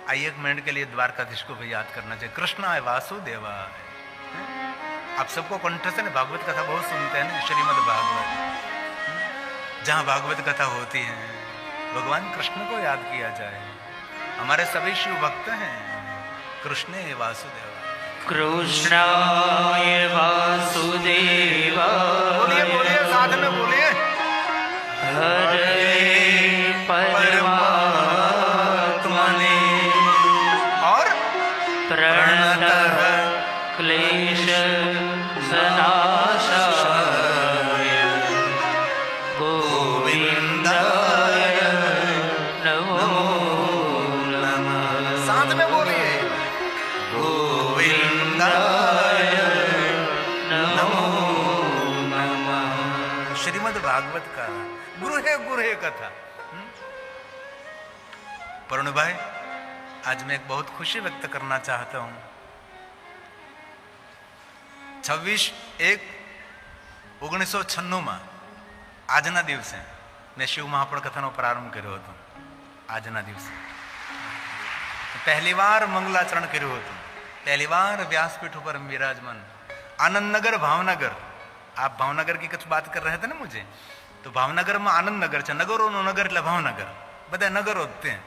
आइए एक मिनट के लिए द्वारकाधीश को भी याद करना चाहिए। कृष्ण है वासुदेवा है। आप सबको कंठ से भागवत कथा बहुत सुनते हैं ना, श्रीमद् भागवत, जहां भागवत कथा होती है भगवान कृष्ण को याद किया जाए। हमारे सभी शिव भक्त हैं। कृष्ण वासुदेवा, कृष्णाय वासुदेवाय। बोलिए बोलिए, साथ में बोलिए। हरे परमात्मने और प्रणतः क्लेश सनाशाय गोविन्दाय नमो नमः। साथ में बोलिए, गोविंदाय नमो नमः। श्रीमद् भागवत का गुरु है कथा। परुण भाई, आज मैं एक बहुत खुशी व्यक्त करना चाहता हूं। 26/1/1996 में આજના દિવસે મેં શિવ મહાપણ કથાનો પ્રારંભ કર્યો હતો। આજના દિવસે પહેલી વાર મંગલાચરણ કર્યું હતું। पहली बार व्यासपीठ पर विराजमान आनंद नगर भावनगर। आप भावनगर की कुछ बात कर रहे थे ना मुझे, तो भावनगर में आनंद नगर है। नगरों नगर એટલે ભાવનગર, બધા નગરો જ તે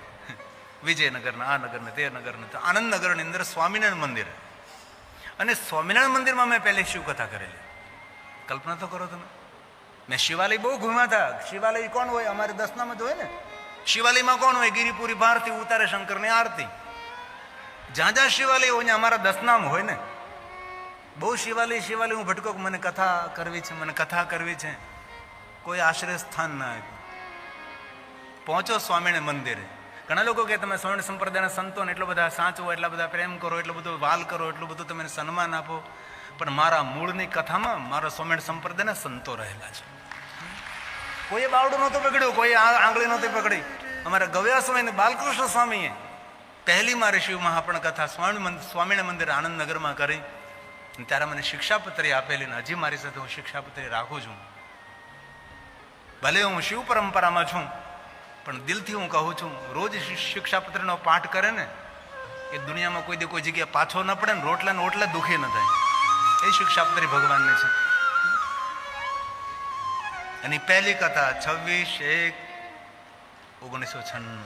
વિજયનગર આ નગર ને તે નગર ને। તો આનંદ નગર ની અંદર સ્વામિનારાયણ મંદિર, અને સ્વામિનારાયણ મંદિરમાં મેં પહેલી શિવ કથા કરેલી। કલ્પના તો કરો તમે। मैं शिवालय बहुत घूमा था। शिवालय कौन हो, हमारे दसना में जो है ना, शिवालय में कौन हो, गिरिपुरी भारती उतारे शंकर ने आरती। જ્યાં જ્યાં શિવાલય હોય ને અમારા દસનામ હોય ને। બહુ શિવાલય હું ભટકો, મને કથા કરવી છે, કોઈ આશ્રય સ્થાન ના આપ્યું। પહોંચો સ્વામિનારાયણ મંદિરે। ઘણા લોકો કે તમે સ્વામિનારાયણ સંપ્રદાયના સંતોને એટલો બધા સાચવો, એટલા બધા પ્રેમ કરો, એટલો બધો વાલ કરો, એટલું બધું તમે સન્માન આપો, પણ મારા મૂળની કથામાં મારા સ્વામિનારાયણ સંપ્રદાયના સંતો રહેલા છે। કોઈ બાવડું નહોતું પકડ્યું, કોઈ આંગળી નહોતી પકડી। અમારા ગવ્યા સ્વામી ને બાલકૃષ્ણ સ્વામીએ પહેલી મારી શિવ મહાપણ કથા સ્વામિનારાયણ મંદિર આનંદનગરમાં કરી, ત્યારે મને શિક્ષાપત્રી આપેલી ને હજી મારી સાથે હું શિક્ષાપત્રી રાખું છું। ભલે હું શિવ પરંપરામાં છું, પણ દિલથી હું કહું છું, રોજ શિક્ષાપત્રીનો પાઠ કરે ને એ દુનિયામાં કોઈ જગ્યાએ પાછો ન પડે ને, રોટલા ને ઓટલા દુઃખી ન થાય। એ શિક્ષાપત્રી ભગવાનની છે। એની પહેલી કથા 26/1/1996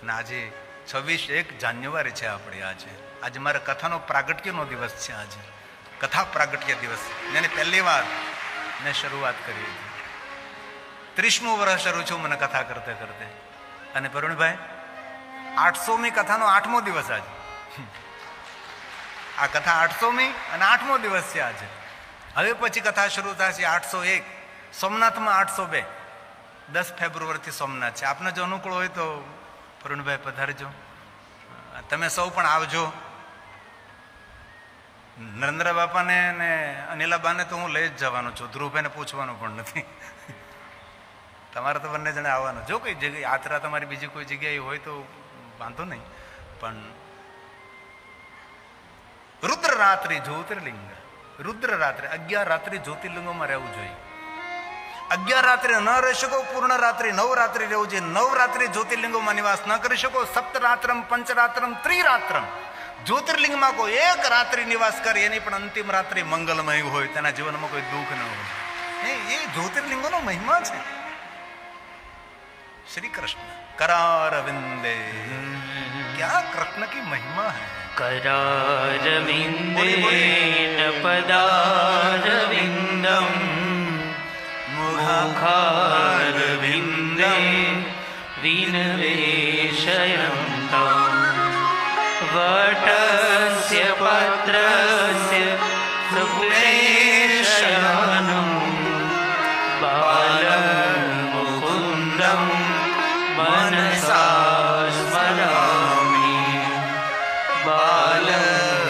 અને આજે 26/1 જાન્યુઆરી છે આપણી। આજે મારા કથાનો પ્રાગટ્યનો દિવસ છે। આજે કથા પ્રાગટ્ય દિવસ, એને પહેલી વાર મેં શરૂઆત કરી હતી। 30મું વર્ષ શરૂ છું મને કથા કરતે કરતે। અને પરુણભાઈ, 800મી કથાનો 8મો દિવસ આજે। આ કથા 800મી અને 8મો દિવસ છે આજે। હવે પછી કથા શરૂ થશે 801, સોમનાથમાં 802, 10 ફેબ્રુઆરીથી સોમનાથ છે। આપને જો અનુકૂળ હોય તો પરુણભાઈ પધારજો, તમે સૌ પણ આવજો। નરેન્દ્ર બાપાને ને અનિલાબાને તો હું લઈ જ જવાનો છું, ધ્રુવભાઈને પૂછવાનું પણ નથી। તમારે તો બંને જણે આવવાનું। જો કોઈ જગ્યાએ યાત્રા તમારી બીજી કોઈ જગ્યાએ હોય તો વાંધો નહીં, પણ રુદ્ર રાત્રિ જ્યોતિર્લિંગ, રુદ્ર રાત્રિ 11 રાત્રિ જ્યોતિર્લિંગોમાં રહેવું જોઈએ। 11 રાત્રિ ન રહી શકો, પૂર્ણ રાત્રિ 9 રાત્રિ રહેવું જોઈએ। 9 રાત્રિ જ્યોતિર્લિંગોમાં નિવાસ ન કરી શકો, સપ્તરાત્રમ પંચરાત્રમ ત્રિરાત્રમ જ્યોતિર્લિંગમાં કોઈ એક રાત્રિ નિવાસ કરે, એની પણ અંતિમ રાત્રિ મંગલમય હોય, તેના જીવનમાં કોઈ દુઃખ ન હોય। એ જ્યોતિર્લિંગોનો મહિમા છે। श्री कृष्ण करारविंदे, क्या कृष्ण की महिमा है। करारविंदेन पदारविंदम मुखारविंदे विनिवेशयन्तं वटस्य पत्रस्य सुप्रेशयनं बालमुकुन्दं मनसा स्मरामि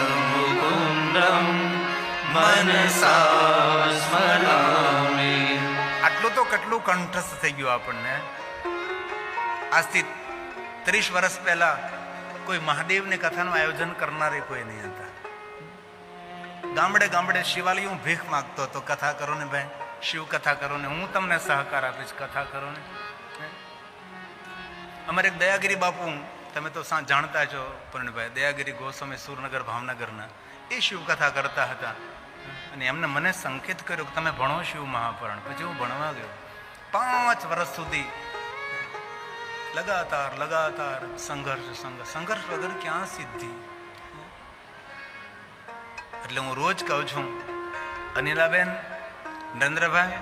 बालमुकुन्दं मनसा स्मरामि। આટલું તો કેટલું કંઠસ્થ થઈ ગયું આપણને। આજથી 30 વર્ષ પહેલા કોઈ મહાદેવની કથાનું આયોજન કરનારે કોઈ નહીં હતા. ગામડે ગામડે શિવાલયું ભીખ માગતો હતો, કથા કરો ને ભાઈ, શિવ કથા કરો ને, હું તમને સહકાર આપીશ, કથા કરો ને. અમારે એક દયાગીરી બાપુ, તમે તો જાણતા છો પૂર્ણભાઈ, દયાગીરી ગોસ્વામી સુરનગર ભાવનગરના, એ શિવ કથા કરતા હતા. અને એમને મને સંકેત કર્યો કે તમે ભણો શિવ મહાપુરાણ. પછી હું ભણવા ગયો. 5 વર્ષ સુધી લગાતાર સંઘર્ષ વગર ક્યાં સિદ્ધિ. એટલે હું રોજ કહું છું, અનિલાબેન, નરેન્દ્રભાઈ,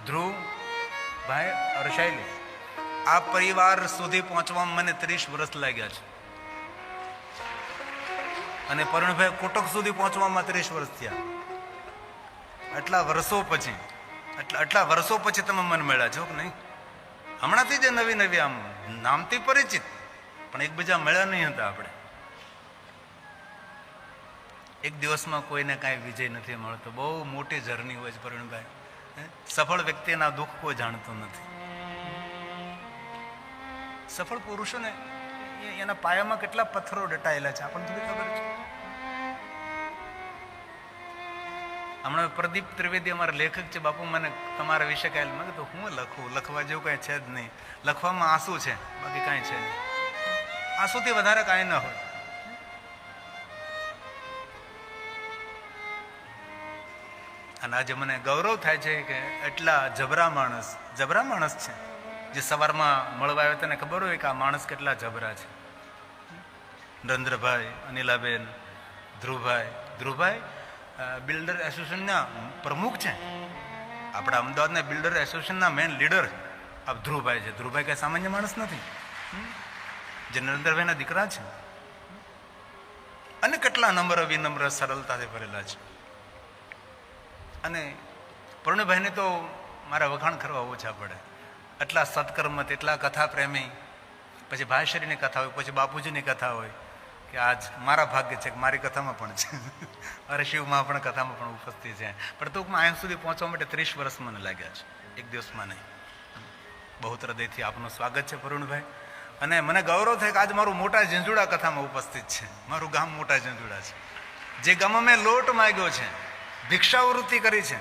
ધ્રુવભાઈ, અરશાઈલી, આ પરિવાર સુધી પહોંચવામાં મને 30 વર્ષ લાગ્યા છે. અને પરુણભાઈ કોટક સુધી પહોંચવામાં 30 વર્ષ થયા. આટલા વર્ષો પછી તમે મને મળ્યા છો કે નહીં? હમણાંથી જ નવી આમ નામથી પરિચિત, પણ એકબીજા મળ્યા નહીં હતા આપણે. એક દિવસમાં કોઈને કાંઈ વિજય નથી મળતો. બહુ મોટી જર્ની હોય છે પરુણભાઈ. સફળ વ્યક્તિના દુઃખ કોઈ જાણતું નથી. સફળ પુરુષોને એના પાયામાં કેટલા પથ્થરો દટાયેલા છે આપણને થોડી ખબર છે. હમણાં પ્રદીપ ત્રિવેદી અમારા લેખક છે, બાપુ મને તમારા વિશે કાંઈ, મેં કીધું હું લખવા જેવું કાંઈ છે જ નહીં. લખવામાં આંસુ છે, બાકી કાંઈ છે નહીં. આંસુથી વધારે કાંઈ ન હોય. અને આજે મને ગૌરવ થાય છે કે એટલા જબરા માણસ છે, જે સવારમાં મળવા આવ્યો તેને ખબર હોય કે આ માણસ કેટલા જબરા છે. નરેન્દ્રભાઈ, અનિલાબેન, ધ્રુવભાઈ બિલ્ડર એસોસિએશનના પ્રમુખ છે. આપણા અમદાવાદના બિલ્ડર એસોસિએશનના મેન લીડર આ ધ્રુવભાઈ છે. ધ્રુવભાઈ કઈ સામાન્ય માણસ નથી, જે નરેન્દ્રભાઈના દીકરા છે. અને કેટલા નમ્ર વિનમ્ર સરળતાથી ભરેલા છે. અને પૂર્ણભાઈને તો મારા વખાણ કરવા ઓછા પડે. એટલા સત્કર્મ, એટલા કથા પ્રેમી. પછી ભાઈશ્રીની કથા હોય, પછી બાપુજીની કથા હોય, કે આજ મારા ભાગ્ય છે કે મારી કથામાં પણ છે. અરે શિવમાં પણ કથામાં પણ ઉપસ્થિત છે. પણ ટૂંકમાં અહીંયા સુધી પહોંચવા માટે 30 વર્ષ મને લાગ્યા છે, એક દિવસમાં નહીં. બહુ હૃદયથી આપનું સ્વાગત છે પરુણભાઈ. અને મને ગૌરવ થાય કે આજ મારું મોટા ઝીંઝુડા કથામાં ઉપસ્થિત છે. મારું ગામ મોટા ઝીંઝુડા છે. જે ગામમાં મેં લોટ માગ્યો છે, ભિક્ષાવૃત્તિ કરી છે,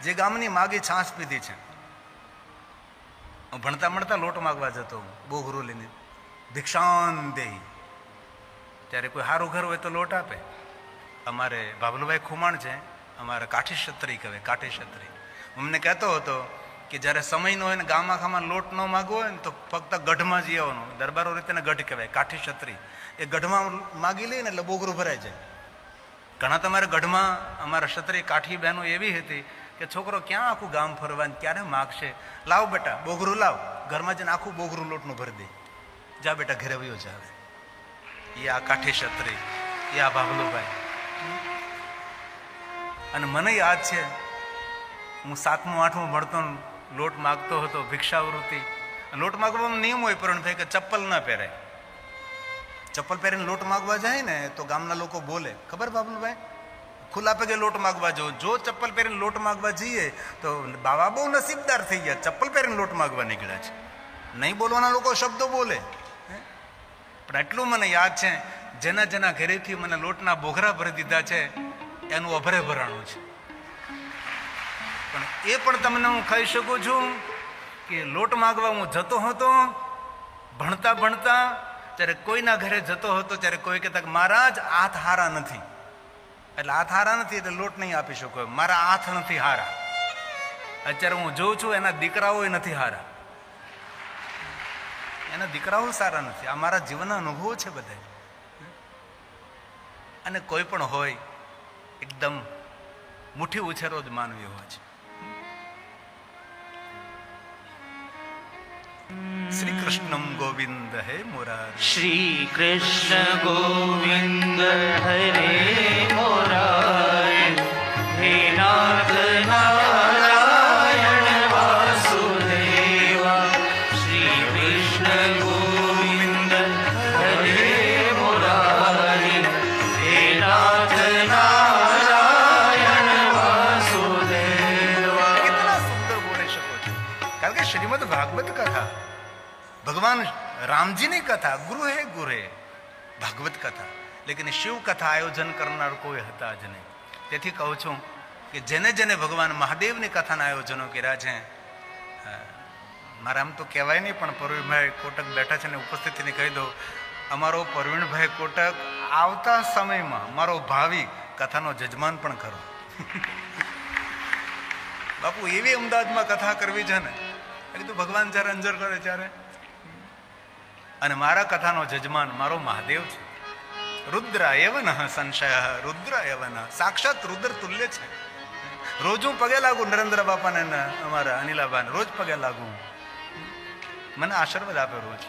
જે ગામની માગી છાશ પીધી છે. હું ભણતા લોટ માગવા જતો, બોઘરું લઈને, ભિક્ષાન દેહી. ત્યારે કોઈ સારું ઘર હોય તો લોટ આપે. અમારે બાબલુભાઈ ખુમાણ છે, અમારે કાઠી ક્ષત્રિય કહેવાય, કાઠી ક્ષત્રિય. અમને કહેતો હતો કે જ્યારે સમય નો હોય ને ગામ આખામાં લોટ ન માગવો હોય ને તો ફક્ત ગઢમાં જઈ આવવાનું. દરબારો રીતે ગઢ કહેવાય, કાઠી ક્ષત્રિય. એ ગઢમાં માગી લઈએ ને એટલે બોગરું ભરાઈ જાય. ઘણા તમારે ગઢમાં અમારા ક્ષત્રિય કાઠી બહેનો એવી હતી કે છોકરો ક્યાં આખું ગામ ફરવાનું, ક્યારે માગશે, લાવ બેટા બોગરું લાવ, ઘરમાં જઈને આખું બોગરું લોટનું ભરી દે, જા બેટા ઘરે વયો જાવે. એ આ કાઠી ક્ષત્રિય, એ આ બાબલુભાઈ. અને મને યાદ છે, હું 7મું 8મું ભણતો, લોટ માગતો હતો, ભિક્ષાવૃત્તિ. લોટ માગવાનો નિયમ હોય પરુણભાઈ કે ચપ્પલ ના પહેરાય. ચપ્પલ પહેરીને લોટ માગવા જાય ને તો ગામના લોકો બોલે, ખબર બાબલુભાઈ? ખુલ્લા પગે લોટ માગવા જવું. જો ચપ્પલ પહેરીને લોટ માગવા જઈએ તો બાબા બહુ નસીબદાર થઈ ગયા, ચપ્પલ પહેરીને લોટ માગવા નીકળ્યા છે. નહીં બોલવાના લોકો શબ્દો બોલે. પણ એટલું મને યાદ છે, જેના ઘરેથી મને લોટના બોઘરા ભરી દીધા છે એનું અભરે ભરાણું છે. પણ એ પણ તમને હું કહી શકું છું કે લોટ માગવા હું જતો હતો, ભણતા ત્યારે કોઈના ઘરે જતો હતો ત્યારે કોઈ કહેતા કે મારા જ હાથ હારા નથી, એટલે હાથ હારા નથી એટલે લોટ નહીં આપી શકો, મારા હાથ નથી હારા. અત્યારે હું જોઉં છું એના દીકરાઓ નથી હારા, એના દીકરાઓ સારા નથી. આ મારા જીવનના અનુભવો છે બધા. અને કોઈ પણ હોય એકદમ મુઠ્ઠી ઉછેરો જ માનવી હોય છે. શ્રી કૃષ્ણમ ગોવિંદ હે મુરારી, શ્રી કૃષ્ણ ગોવિંદ હરે મુરારી, હે નાથ નારાયણ વાસુદેવા. શ્રી કૃષ્ણ ગોવિંદ હરે મુરારી, હે નાથ નારાયણ વાસુદેવા. કેટલા સુંદર બોલી શકો છો. કારણ કે શ્રીમદ ભાગવત કથા, ભગવાન રામજીની કથા, ગુરુ હે ભાગવત કથા, લેકિન શિવ કથા આયોજન કરનાર કોઈ હતા જ નહીં. તેથી કહું છું કે જેને જેને ભગવાન મહાદેવની કથાના આયોજનો કર્યા છે, મારે આમ તો કહેવાય નહીં, પણ પરવીનભાઈ કોટક બેઠા છે ને ઉપસ્થિતિને કહી દઉં, અમારો પરવીનભાઈ કોટક આવતા સમયમાં મારો ભાવિ કથાનો જજમાન પણ ખરો. બાપુ એવી અમદાવાદમાં કથા કરવી છે ને, કીધું ભગવાન જ્યારે અંજર કરે ત્યારે. અને મારા કથાનો જજમાન મારો મહાદેવ છે. રુદ્ર એવન સંશય, રુદ્ર એવન, સાક્ષાત રુદ્ર તુલ્ય છે. રોજ હું પગે લાગુ નરેન્દ્ર બાપાને, અમારા અનિલાબાને રોજ પગે લાગુ, મને આશીર્વાદ આપે રોજ.